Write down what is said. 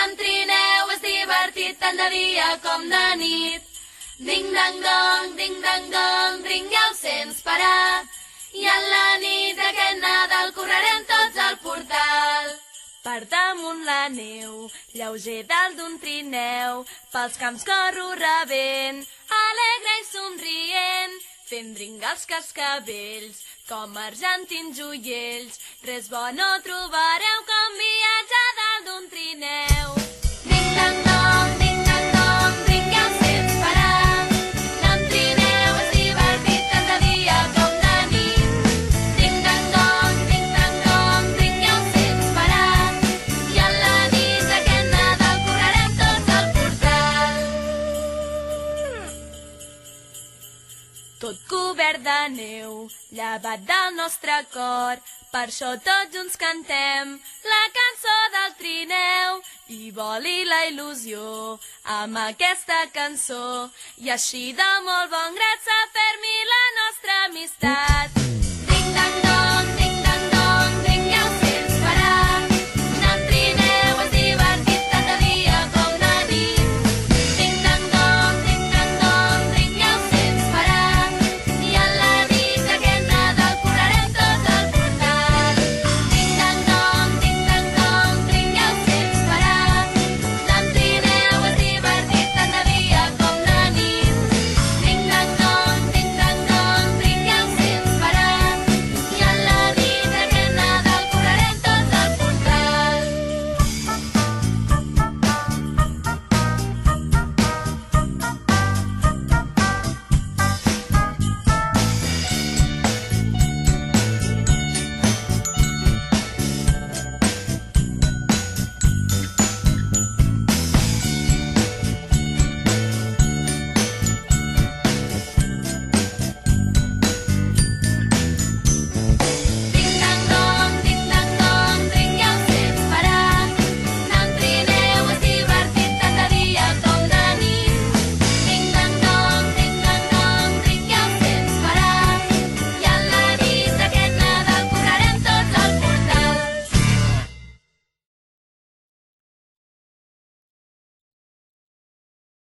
amb trineu és divertit tant de dia com de nit. Ding-dang-dong, dring, ja ho sents parar. I en la nit d'aquest Nadal correrem tots al portal. Per damunt la neu, lleuger dalt d'un trineu, pels camps corro rebent, alegre i somrient, fent dringar els cascavells, com argentins joiells. Res bo no trobareu com viatjar dalt d'un trineu. Ding-dang-dong, dring, ja ho sents parar. Amb trineu és divertit tant de dia com de nit. Ding-dang-dong, dring, ja ho sents parar. I en la nit d'aquest Nadal correrem tots al portal. Tot cobert de neu, llevat del nostre cor, per això tots junts cantem la cançó del trineu. I voli la il·lusió amb aquesta cançó, i així de molt bon grat s'afermi la nostra amistat.